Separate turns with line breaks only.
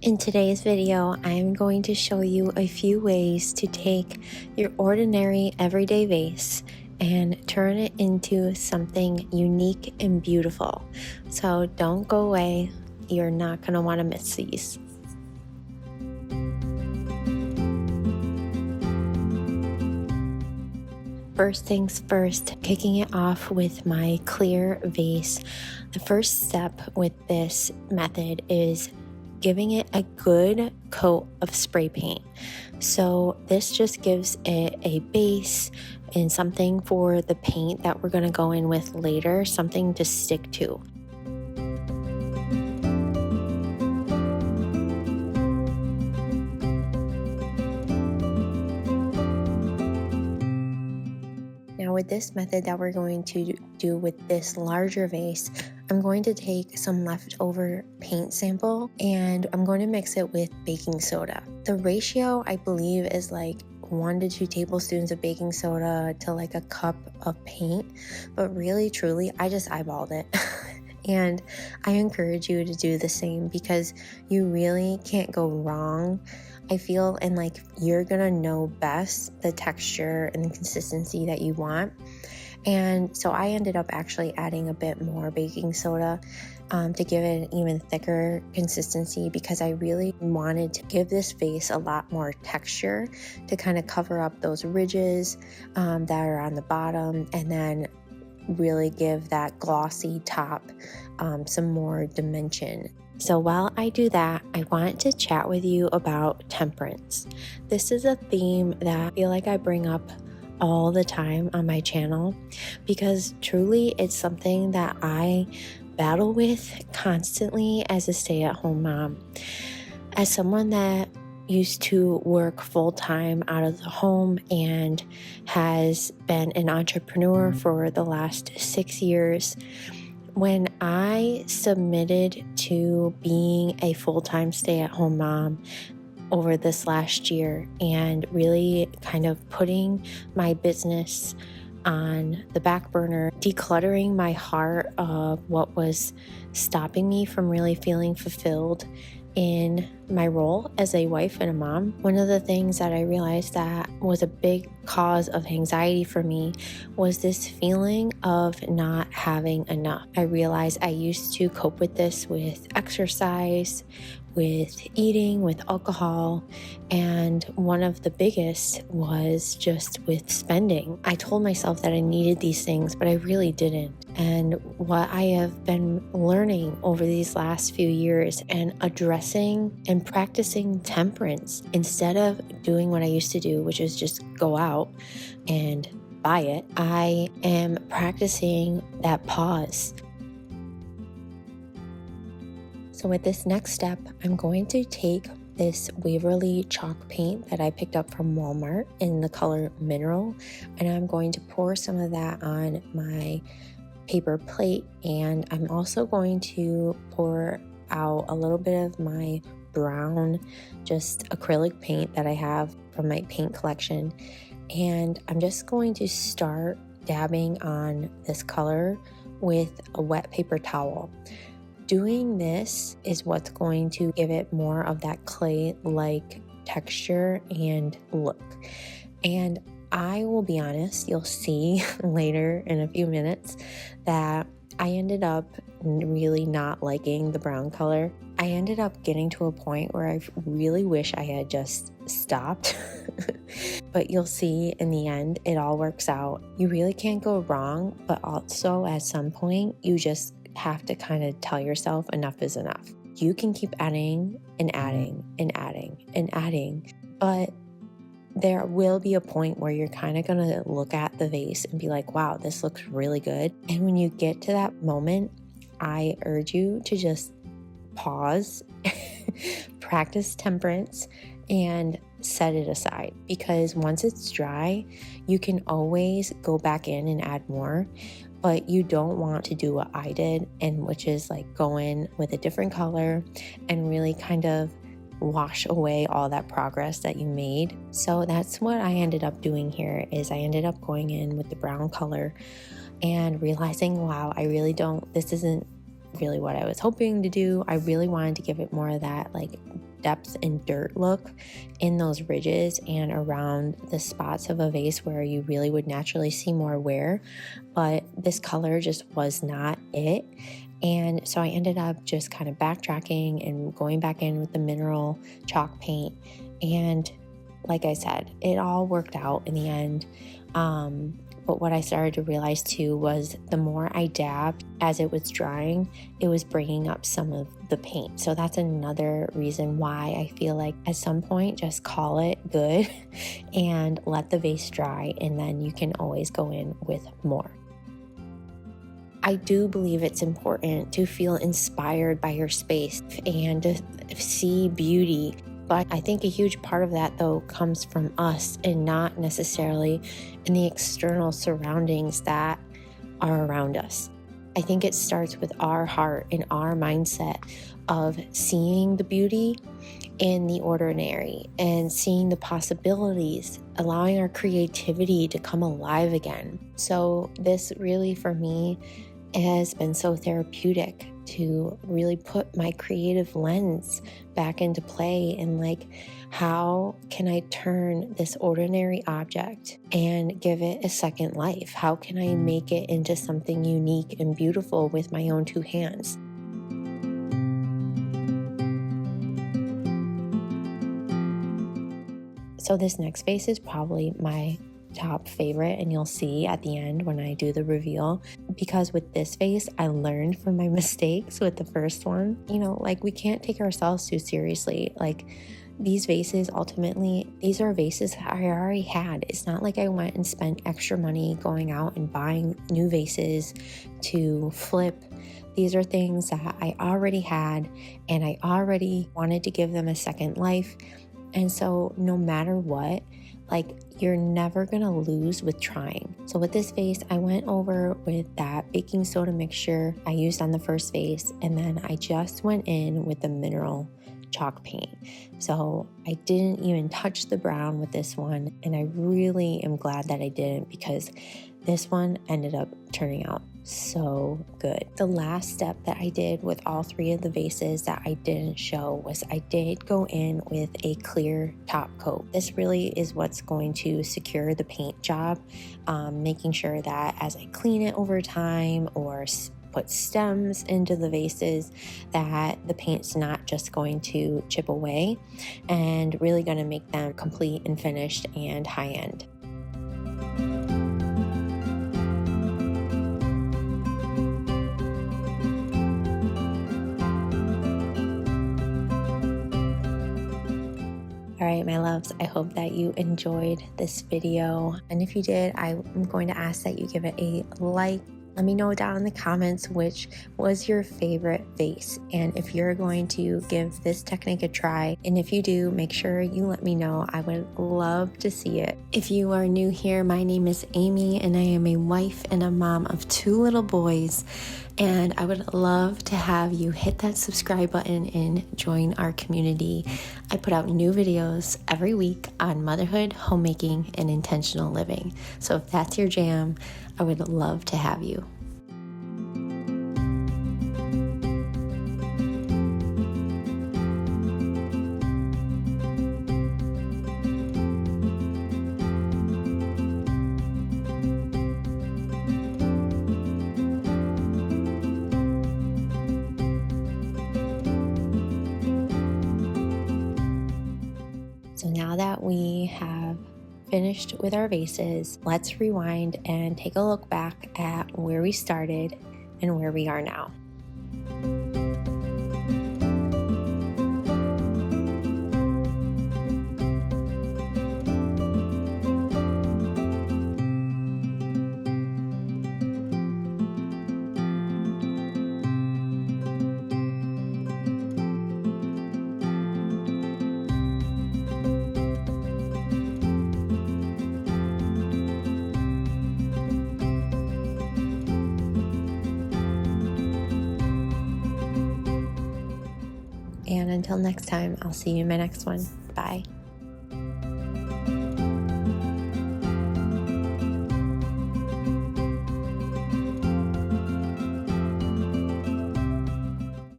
In today's video, I'm going to show you a few ways to take your ordinary everyday vase and turn it into something unique and beautiful. So don't go away, you're not going to want to miss these. First things first, kicking it off with my clear vase. The first step with this method is giving it a good coat of spray paint. So this just gives it a base and something for the paint that we're going to go in with later, something to stick to. Now with this method that we're going to do with this larger vase, I'm going to take some leftover paint sample and I'm going to mix it with baking soda. The ratio I believe is like 1 to 2 tablespoons of baking soda to like a cup of paint, but really truly I just eyeballed it. And I encourage you to do the same because you really can't go wrong. I feel, and like you're gonna know best the texture and the consistency that you want. And so I ended up actually adding a bit more baking soda to give it an even thicker consistency because I really wanted to give this vase a lot more texture to kind of cover up those ridges that are on the bottom, and then really give that glossy top some more dimension. So while I do that, I want to chat with you about temperance. This is a theme that I feel like I bring up all the time on my channel because truly it's something that I battle with constantly as a stay-at-home mom. As someone that used to work full-time out of the home and has been an entrepreneur for the last 6 years, when I submitted to being a full-time stay-at-home mom over this last year and really kind of putting my business on the back burner, decluttering my heart of what was stopping me from really feeling fulfilled in my role as a wife and a mom, one of the things that I realized that was a big cause of anxiety for me was this feeling of not having enough. I realized I used to cope with this with exercise, with eating, with alcohol, and one of the biggest was just with spending. I told myself that I needed these things, but I really didn't. And what I have been learning over these last few years and addressing and practicing temperance instead of doing what I used to do, which is just go out and buy it, I am practicing that pause. So with this next step, I'm going to take this Waverly chalk paint that I picked up from Walmart in the color Mineral, and I'm going to pour some of that on my paper plate, and I'm also going to pour out a little bit of my brown, just acrylic paint that I have from my paint collection, and I'm just going to start dabbing on this color with a wet paper towel. Doing this is what's going to give it more of that clay-like texture and look. And I will be honest, you'll see later in a few minutes that I ended up really not liking the brown color. I ended up getting to a point where I really wish I had just stopped. But you'll see in the end, it all works out. You really can't go wrong, but also at some point, you just have to kind of tell yourself enough is enough. You can keep adding and adding and adding and adding, but there will be a point where you're kind of going to look at the vase and be like, wow, this looks really good. And when you get to that moment, I urge you to just pause, practice temperance, and set it aside, because once it's dry, you can always go back in and add more. But you don't want to do what I did, and which is like go in with a different color and really kind of wash away all that progress that you made. So that's what I ended up doing here, is I ended up going in with the brown color and realizing, wow, this isn't really what I was hoping to do. I really wanted to give it more of that like depth and dirt look in those ridges and around the spots of a vase where you really would naturally see more wear, but this color just was not it. And so I ended up just kind of backtracking and going back in with the mineral chalk paint. And like I said, it all worked out in the end. But what I started to realize too was the more I dabbed as it was drying, it was bringing up some of the paint. So that's another reason why I feel like at some point just call it good and let the vase dry, and then you can always go in with more. I do believe it's important to feel inspired by your space and to see beauty. But I think a huge part of that, though, comes from us and not necessarily in the external surroundings that are around us. I think it starts with our heart and our mindset of seeing the beauty in the ordinary and seeing the possibilities, allowing our creativity to come alive again. So this really, for me, has been so therapeutic to really put my creative lens back into play, and like, how can I turn this ordinary object and give it a second life? How can I make it into something unique and beautiful with my own two hands? So this next vase is probably my top favorite, and you'll see at the end when I do the reveal, because with this vase I learned from my mistakes with the first one. Like, we can't take ourselves too seriously. Like, these vases, ultimately, these are vases I already had. It's not like I went and spent extra money going out and buying new vases to flip. These are things that I already had, and I already wanted to give them a second life. And so no matter what, like, you're never gonna lose with trying. So with this vase, I went over with that baking soda mixture I used on the first vase, and then I just went in with the mineral chalk paint. So I didn't even touch the brown with this one, and I really am glad that I didn't, because this one ended up turning out so good. The last step that I did with all three of the vases that I didn't show was I did go in with a clear top coat. This really is what's going to secure the paint job, making sure that as I clean it over time or put stems into the vases, that the paint's not just going to chip away, and really going to make them complete and finished and high end. All right, my loves, I hope that you enjoyed this video. And if you did, I'm going to ask that you give it a like. Let me know down in the comments which was your favorite vase, and if you're going to give this technique a try. And if you do, make sure you let me know. I would love to see it. If you are new here, my name is Amy, and I am a wife and a mom of 2 little boys. And I would love to have you hit that subscribe button and join our community. I put out new videos every week on motherhood, homemaking, and intentional living. So if that's your jam, I would love to have you. So now that we have finished with our vases, let's rewind and take a look back at where we started and where we are now. And until next time, I'll see you in my next one. Bye.